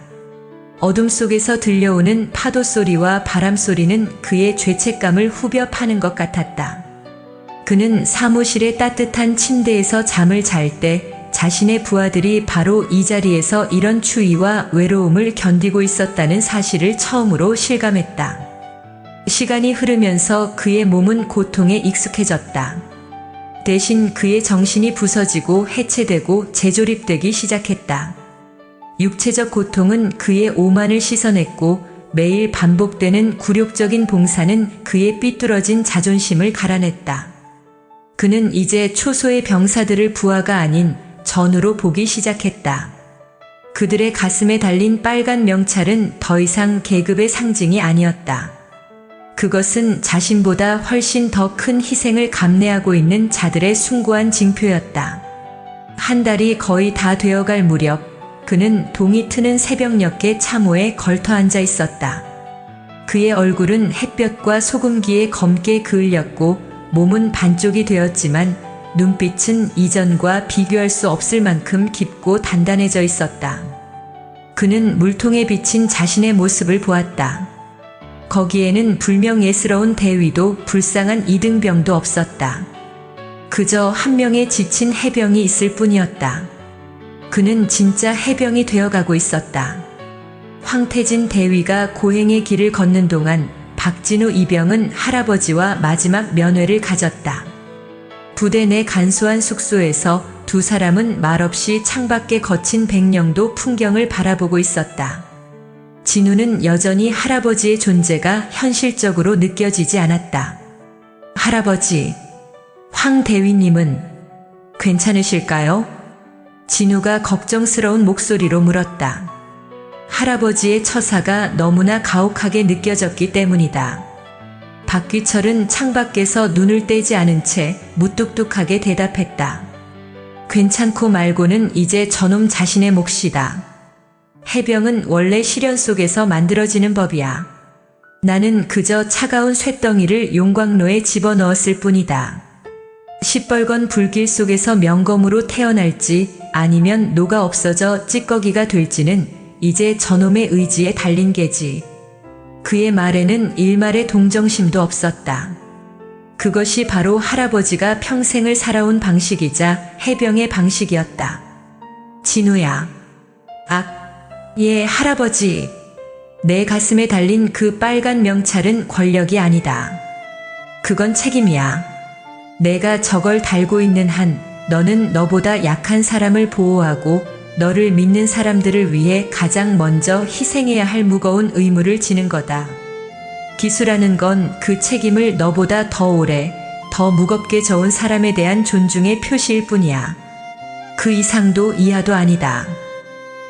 어둠 속에서 들려오는 파도 소리와 바람 소리는 그의 죄책감을 후벼 파는 것 같았다. 그는 사무실의 따뜻한 침대에서 잠을 잘 때 자신의 부하들이 바로 이 자리에서 이런 추위와 외로움을 견디고 있었다는 사실을 처음으로 실감했다. 시간이 흐르면서 그의 몸은 고통에 익숙해졌다. 대신 그의 정신이 부서지고 해체되고 재조립되기 시작했다. 육체적 고통은 그의 오만을 씻어냈고 매일 반복되는 굴욕적인 봉사는 그의 삐뚤어진 자존심을 갈아냈다. 그는 이제 초소의 병사들을 부하가 아닌 전우로 보기 시작했다. 그들의 가슴에 달린 빨간 명찰은 더 이상 계급의 상징이 아니었다. 그것은 자신보다 훨씬 더 큰 희생을 감내하고 있는 자들의 숭고한 징표였다. 한 달이 거의 다 되어갈 무렵 그는 동이 트는 새벽녘의 참호에 걸터 앉아 있었다. 그의 얼굴은 햇볕과 소금기에 검게 그을렸고 몸은 반쪽이 되었지만 눈빛은 이전과 비교할 수 없을 만큼 깊고 단단해져 있었다. 그는 물통에 비친 자신의 모습을 보았다. 거기에는 불명예스러운 대위도 불쌍한 이등병도 없었다. 그저 한 명의 지친 해병이 있을 뿐이었다. 그는 진짜 해병이 되어가고 있었다. 황태진 대위가 고행의 길을 걷는 동안 박진우 이병은 할아버지와 마지막 면회를 가졌다. 부대 내 간소한 숙소에서 두 사람은 말없이 창밖에 거친 백령도 풍경을 바라보고 있었다. 진우는 여전히 할아버지의 존재가 현실적으로 느껴지지 않았다. 할아버지, 황 대위님은 괜찮으실까요? 진우가 걱정스러운 목소리로 물었다. 할아버지의 처사가 너무나 가혹하게 느껴졌기 때문이다. 박귀철은 창밖에서 눈을 떼지 않은 채 무뚝뚝하게 대답했다. 괜찮고 말고는 이제 저놈 자신의 몫이다. 해병은 원래 시련 속에서 만들어지는 법이야. 나는 그저 차가운 쇳덩이를 용광로에 집어넣었을 뿐이다. 시뻘건 불길 속에서 명검으로 태어날지 아니면 녹아 없어져 찌꺼기가 될지는 이제 저놈의 의지에 달린 게지. 그의 말에는 일말의 동정심도 없었다. 그것이 바로 할아버지가 평생을 살아온 방식이자 해병의 방식이었다. 진우야. 예, 할아버지. 내 가슴에 달린 그 빨간 명찰은 권력이 아니다. 그건 책임이야. 내가 저걸 달고 있는 한 너는 너보다 약한 사람을 보호하고 너를 믿는 사람들을 위해 가장 먼저 희생해야 할 무거운 의무를 지는 거다. 기수라는 건 그 책임을 너보다 더 오래, 더 무겁게 져온 사람에 대한 존중의 표시일 뿐이야. 그 이상도 이하도 아니다.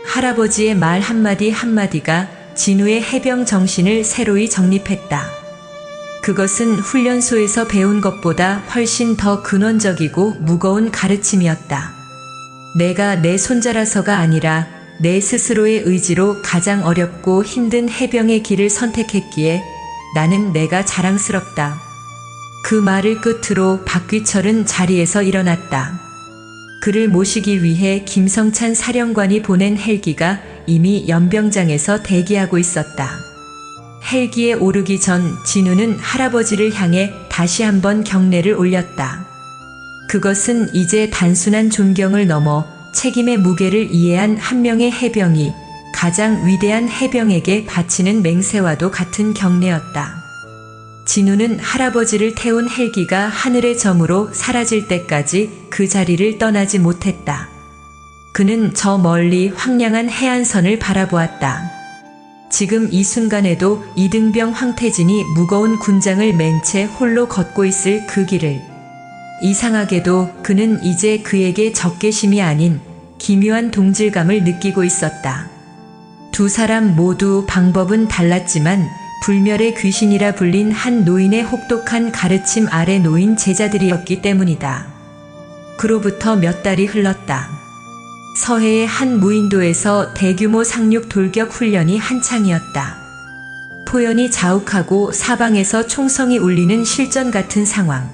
할아버지의 말 한마디 한마디가 진우의 해병 정신을 새로이 정립했다. 그것은 훈련소에서 배운 것보다 훨씬 더 근원적이고 무거운 가르침이었다. 내가 내 손자라서가 아니라 내 스스로의 의지로 가장 어렵고 힘든 해병의 길을 선택했기에 나는 내가 자랑스럽다. 그 말을 끝으로 박귀철은 자리에서 일어났다. 그를 모시기 위해 김성찬 사령관이 보낸 헬기가 이미 연병장에서 대기하고 있었다. 헬기에 오르기 전 진우는 할아버지를 향해 다시 한번 경례를 올렸다. 그것은 이제 단순한 존경을 넘어 책임의 무게를 이해한 한 명의 해병이 가장 위대한 해병에게 바치는 맹세와도 같은 경례였다. 진우는 할아버지를 태운 헬기가 하늘의 점으로 사라질 때까지 그 자리를 떠나지 못했다. 그는 저 멀리 황량한 해안선을 바라보았다. 지금 이 순간에도 이등병 황태진이 무거운 군장을 맨 채 홀로 걷고 있을 그 길을. 이상하게도 그는 이제 그에게 적개심이 아닌 기묘한 동질감을 느끼고 있었다. 두 사람 모두 방법은 달랐지만 불멸의 귀신이라 불린 한 노인의 혹독한 가르침 아래 놓인 제자들이었기 때문이다. 그로부터 몇 달이 흘렀다. 서해의 한 무인도에서 대규모 상륙 돌격 훈련이 한창이었다. 포연이 자욱하고 사방에서 총성이 울리는 실전 같은 상황.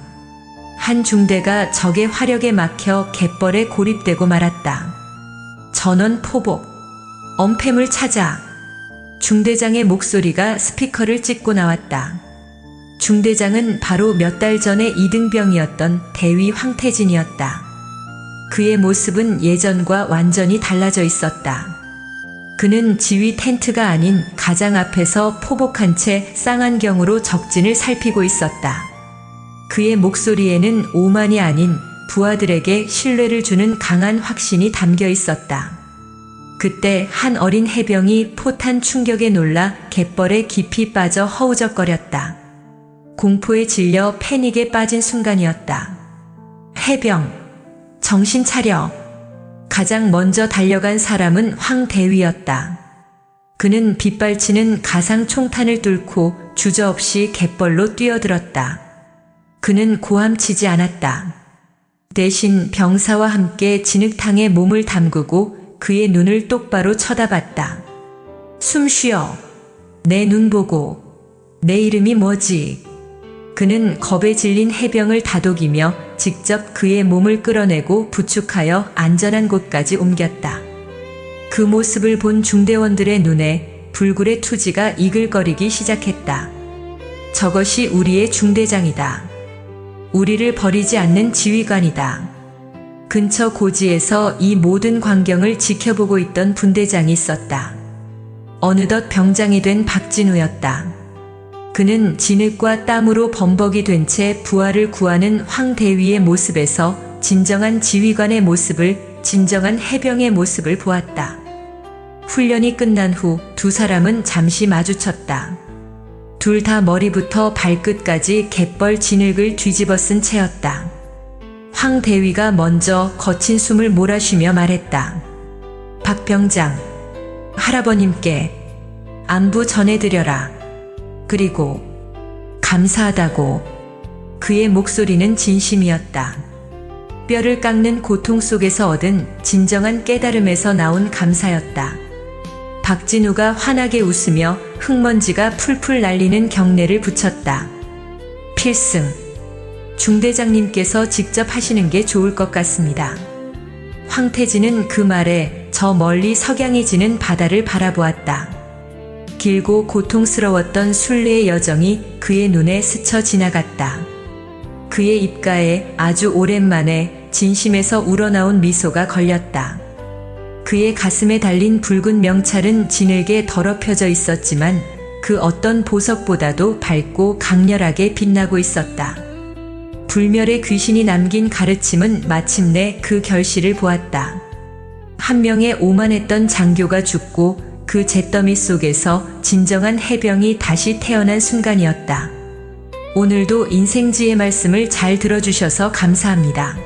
한 중대가 적의 화력에 막혀 갯벌에 고립되고 말았다. 전원 포복. 엄폐물 찾아. 중대장의 목소리가 스피커를 찍고 나왔다. 중대장은 바로 몇 달 전에 이등병이었던 대위 황태진이었다. 그의 모습은 예전과 완전히 달라져 있었다. 그는 지휘 텐트가 아닌 가장 앞에서 포복한 채 쌍안경으로 적진을 살피고 있었다. 그의 목소리에는 오만이 아닌 부하들에게 신뢰를 주는 강한 확신이 담겨 있었다. 그때 한 어린 해병이 포탄 충격에 놀라 갯벌에 깊이 빠져 허우적거렸다. 공포에 질려 패닉에 빠진 순간이었다. 해병, 정신 차려. 가장 먼저 달려간 사람은 황대위였다. 그는 빗발치는 가상 총탄을 뚫고 주저없이 갯벌로 뛰어들었다. 그는 고함치지 않았다. 대신 병사와 함께 진흙탕에 몸을 담그고 그의 눈을 똑바로 쳐다봤다. 숨 쉬어. 내 눈 보고. 내 이름이 뭐지? 그는 겁에 질린 해병을 다독이며 직접 그의 몸을 끌어내고 부축하여 안전한 곳까지 옮겼다. 그 모습을 본 중대원들의 눈에 불굴의 투지가 이글거리기 시작했다. 저것이 우리의 중대장이다. 우리를 버리지 않는 지휘관이다. 근처 고지에서 이 모든 광경을 지켜보고 있던 분대장이 있었다. 어느덧 병장이 된 박진우였다. 그는 진흙과 땀으로 범벅이 된 채 부하를 구하는 황대위의 모습에서 진정한 지휘관의 모습을, 진정한 해병의 모습을 보았다. 훈련이 끝난 후 두 사람은 잠시 마주쳤다. 둘 다 머리부터 발끝까지 갯벌 진흙을 뒤집어 쓴 채였다. 황대위가 먼저 거친 숨을 몰아쉬며 말했다. 박 병장, 할아버님께 안부 전해드려라. 그리고 감사하다고. 그의 목소리는 진심이었다. 뼈를 깎는 고통 속에서 얻은 진정한 깨달음에서 나온 감사였다. 박진우가 환하게 웃으며 흙먼지가 풀풀 날리는 경례를 붙였다. 필승. 중대장님께서 직접 하시는 게 좋을 것 같습니다. 황태진은 그 말에 저 멀리 석양이 지는 바다를 바라보았다. 길고 고통스러웠던 순례의 여정이 그의 눈에 스쳐 지나갔다. 그의 입가에 아주 오랜만에 진심에서 우러나온 미소가 걸렸다. 그의 가슴에 달린 붉은 명찰은 진흙에 더럽혀져 있었지만 그 어떤 보석보다도 밝고 강렬하게 빛나고 있었다. 불멸의 귀신이 남긴 가르침은 마침내 그 결실을 보았다. 한 명의 오만했던 장교가 죽고 그 잿더미 속에서 진정한 해병이 다시 태어난 순간이었다. 오늘도 인생지의 말씀을 잘 들어주셔서 감사합니다.